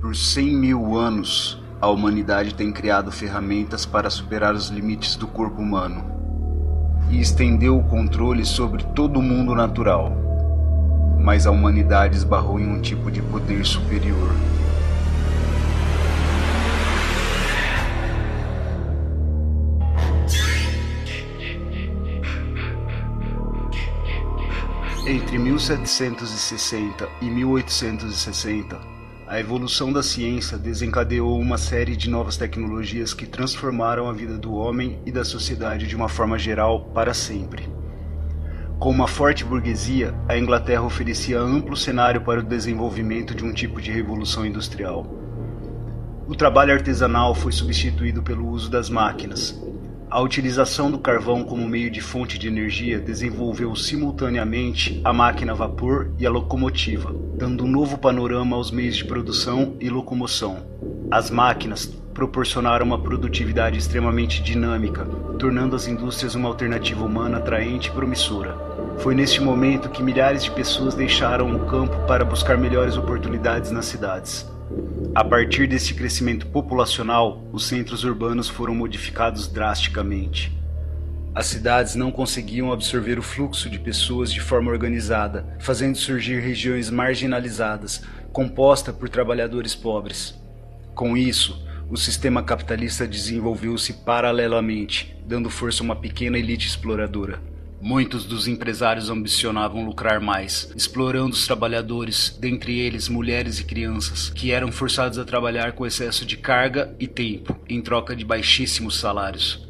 Por 100.000 anos, a humanidade tem criado ferramentas para superar os limites do corpo humano e estendeu o controle sobre todo o mundo natural. Mas a humanidade esbarrou em um tipo de poder superior. Entre 1760 e 1860, a evolução da ciência desencadeou uma série de novas tecnologias que transformaram a vida do homem e da sociedade de uma forma geral para sempre. Com uma forte burguesia, a Inglaterra oferecia amplo cenário para o desenvolvimento de um tipo de revolução industrial. O trabalho artesanal foi substituído pelo uso das máquinas. A utilização do carvão como meio de fonte de energia desenvolveu simultaneamente a máquina a vapor e a locomotiva, dando um novo panorama aos meios de produção e locomoção. As máquinas proporcionaram uma produtividade extremamente dinâmica, tornando as indústrias uma alternativa humana atraente e promissora. Foi neste momento que milhares de pessoas deixaram o campo para buscar melhores oportunidades nas cidades. A partir deste crescimento populacional, os centros urbanos foram modificados drasticamente. As cidades não conseguiam absorver o fluxo de pessoas de forma organizada, fazendo surgir regiões marginalizadas, composta por trabalhadores pobres. Com isso, o sistema capitalista desenvolveu-se paralelamente, dando força a uma pequena elite exploradora. Muitos dos empresários ambicionavam lucrar mais, explorando os trabalhadores, dentre eles mulheres e crianças, que eram forçados a trabalhar com excesso de carga e tempo, em troca de baixíssimos salários.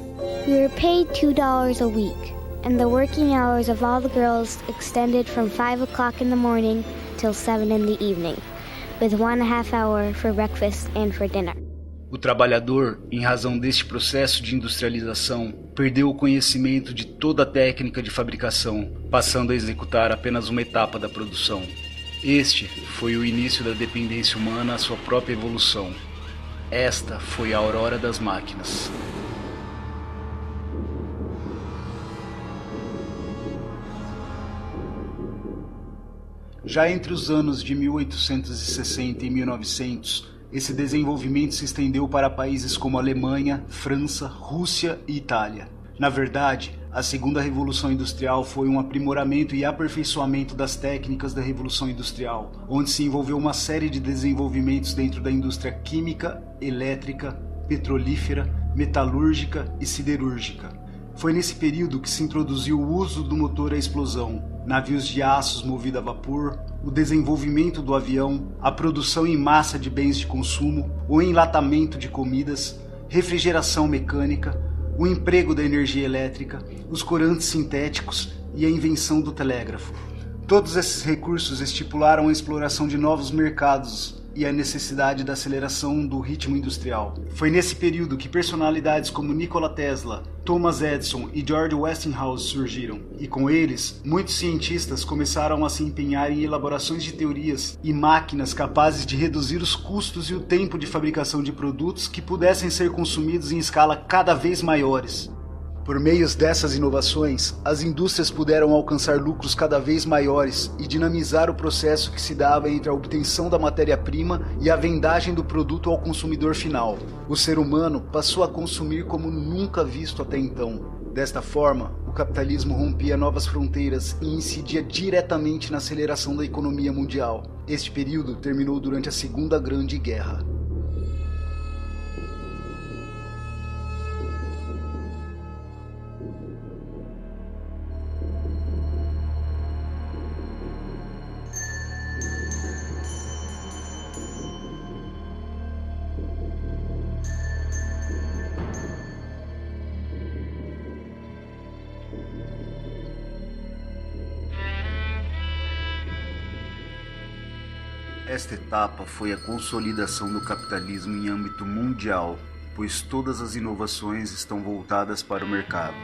We were paid $2 a week, and the working hours of all the girls extended from 5 o'clock in the morning till 7 in the evening, with 1.5 hour for breakfast and for dinner. O trabalhador, em razão deste processo de industrialização, perdeu o conhecimento de toda a técnica de fabricação, passando a executar apenas uma etapa da produção. Este foi o início da dependência humana à sua própria evolução. Esta foi a aurora das máquinas. Já entre os anos de 1860 e 1900, esse desenvolvimento se estendeu para países como Alemanha, França, Rússia e Itália. Na verdade, a segunda revolução industrial foi um aprimoramento e aperfeiçoamento das técnicas da revolução industrial, onde se envolveu uma série de desenvolvimentos dentro da indústria química, elétrica, petrolífera, metalúrgica e siderúrgica. Foi nesse período que se introduziu o uso do motor à explosão, navios de aços movidos a vapor, o desenvolvimento do avião, a produção em massa de bens de consumo, o enlatamento de comidas, refrigeração mecânica, o emprego da energia elétrica, os corantes sintéticos e a invenção do telégrafo. Todos esses recursos estipularam a exploração de novos mercados e a necessidade da aceleração do ritmo industrial. Foi nesse período que personalidades como Nikola Tesla, Thomas Edison e George Westinghouse surgiram, e com eles, muitos cientistas começaram a se empenhar em elaborações de teorias e máquinas capazes de reduzir os custos e o tempo de fabricação de produtos que pudessem ser consumidos em escala cada vez maiores. Por meio dessas inovações, as indústrias puderam alcançar lucros cada vez maiores e dinamizar o processo que se dava entre a obtenção da matéria-prima e a vendagem do produto ao consumidor final. O ser humano passou a consumir como nunca visto até então. Desta forma, o capitalismo rompia novas fronteiras e incidia diretamente na aceleração da economia mundial. Este período terminou durante a Segunda Grande Guerra. Esta etapa foi a consolidação do capitalismo em âmbito mundial, pois todas as inovações estão voltadas para o mercado.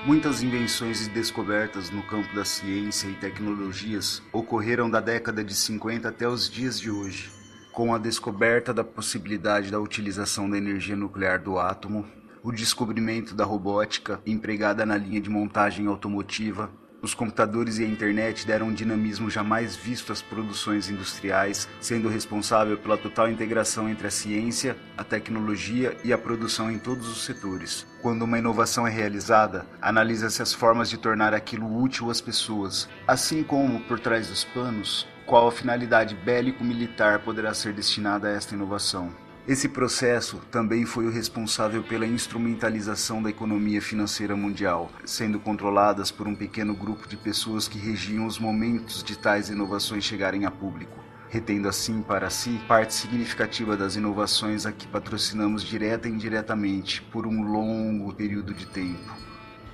Muitas invenções e descobertas no campo da ciência e tecnologias ocorreram da década de 50 até os dias de hoje, com a descoberta da possibilidade da utilização da energia nuclear do átomo, o descobrimento da robótica empregada na linha de montagem automotiva, Os computadores e a internet deram um dinamismo jamais visto às produções industriais, sendo responsável pela total integração entre a ciência, a tecnologia e a produção em todos os setores. Quando uma inovação é realizada, analisa-se as formas de tornar aquilo útil às pessoas, assim como, por trás dos panos, qual a finalidade bélico-militar poderá ser destinada a esta inovação. Esse processo também foi o responsável pela instrumentalização da economia financeira mundial, sendo controladas por um pequeno grupo de pessoas que regiam os momentos de tais inovações chegarem a público, retendo assim para si parte significativa das inovações a que patrocinamos direta e indiretamente por um longo período de tempo.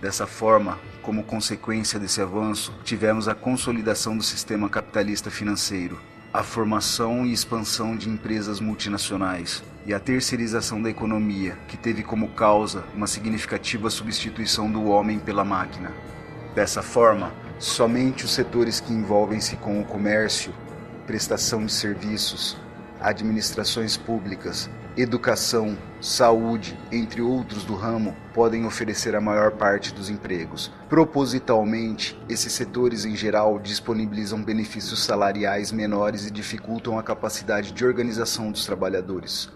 Dessa forma, como consequência desse avanço, tivemos a consolidação do sistema capitalista financeiro, a formação e expansão de empresas multinacionais e a terceirização da economia, que teve como causa uma significativa substituição do homem pela máquina. Dessa forma, somente os setores que envolvem-se com o comércio, prestação de serviços, administrações públicas, educação, saúde, entre outros do ramo, podem oferecer a maior parte dos empregos. Propositalmente, esses setores em geral disponibilizam benefícios salariais menores e dificultam a capacidade de organização dos trabalhadores.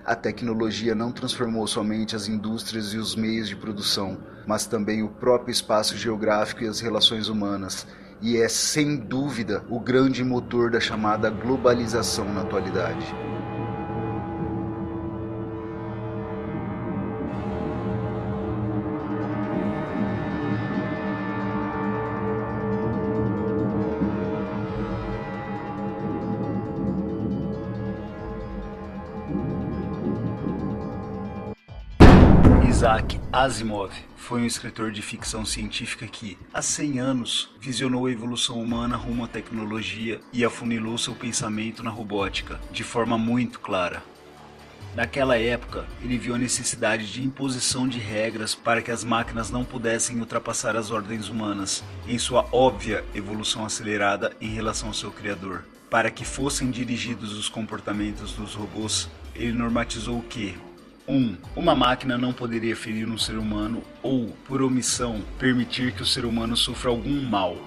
A tecnologia não transformou somente as indústrias e os meios de produção, mas também o próprio espaço geográfico e as relações humanas, e é, sem dúvida, o grande motor da chamada globalização na atualidade. Isaac Asimov foi um escritor de ficção científica que, há 100 anos, visionou a evolução humana rumo à tecnologia e afunilou seu pensamento na robótica, de forma muito clara. Naquela época, ele viu a necessidade de imposição de regras para que as máquinas não pudessem ultrapassar as ordens humanas, em sua óbvia evolução acelerada em relação ao seu criador. Para que fossem dirigidos os comportamentos dos robôs, ele normatizou o que? 1. Uma máquina não poderia ferir um ser humano ou, por omissão, permitir que o ser humano sofra algum mal.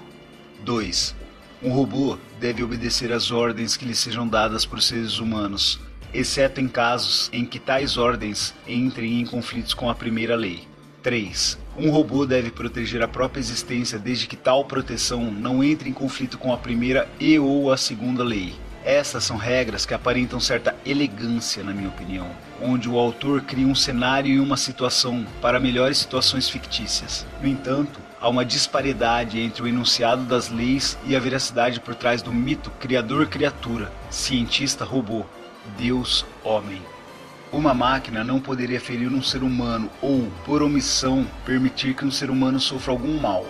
2. Um robô deve obedecer às ordens que lhe sejam dadas por seres humanos, exceto em casos em que tais ordens entrem em conflitos com a primeira lei. 3. Um robô deve proteger a própria existência desde que tal proteção não entre em conflito com a primeira e ou a segunda lei. Essas são regras que aparentam certa elegância, na minha opinião, onde o autor cria um cenário e uma situação para melhores situações fictícias. No entanto, há uma disparidade entre o enunciado das leis e a veracidade por trás do mito criador-criatura, cientista-robô, Deus-homem. Uma máquina não poderia ferir um ser humano ou, por omissão, permitir que um ser humano sofra algum mal.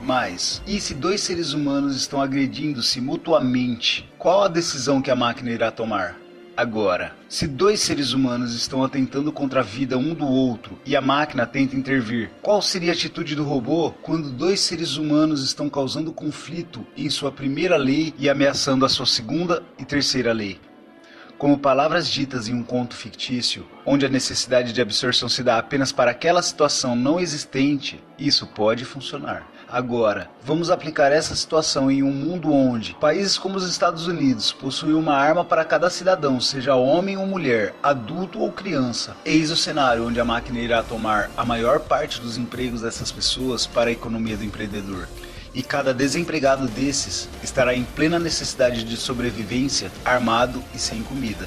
Mas, e se dois seres humanos estão agredindo-se mutuamente, qual a decisão que a máquina irá tomar? Agora, se dois seres humanos estão atentando contra a vida um do outro e a máquina tenta intervir, qual seria a atitude do robô quando dois seres humanos estão causando conflito em sua primeira lei e ameaçando a sua segunda e terceira lei? Como palavras ditas em um conto fictício, onde a necessidade de absorção se dá apenas para aquela situação não existente, isso pode funcionar. Agora, vamos aplicar essa situação em um mundo onde países como os Estados Unidos possuem uma arma para cada cidadão, seja homem ou mulher, adulto ou criança. Eis o cenário onde a máquina irá tomar a maior parte dos empregos dessas pessoas para a economia do empreendedor. E cada desempregado desses estará em plena necessidade de sobrevivência, armado e sem comida.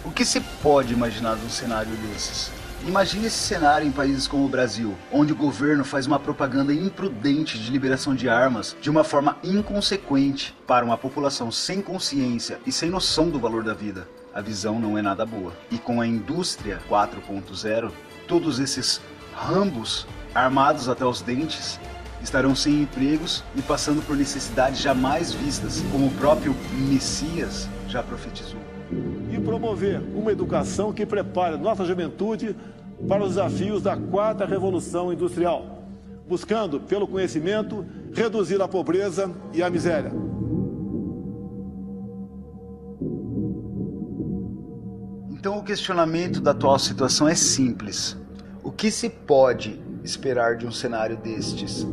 O que se pode imaginar de um cenário desses? Imagine esse cenário em países como o Brasil, onde o governo faz uma propaganda imprudente de liberação de armas de uma forma inconsequente para uma população sem consciência e sem noção do valor da vida. A visão não é nada boa. E com a indústria 4.0, todos esses rambos armados até os dentes estarão sem empregos e passando por necessidades jamais vistas, como o próprio Messias já profetizou. E promover uma educação que prepare nossa juventude para os desafios da quarta revolução industrial, buscando, pelo conhecimento, reduzir a pobreza e a miséria. Então o questionamento da atual situação é simples. O que se pode esperar de um cenário destes?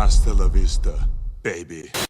Hasta la vista, baby.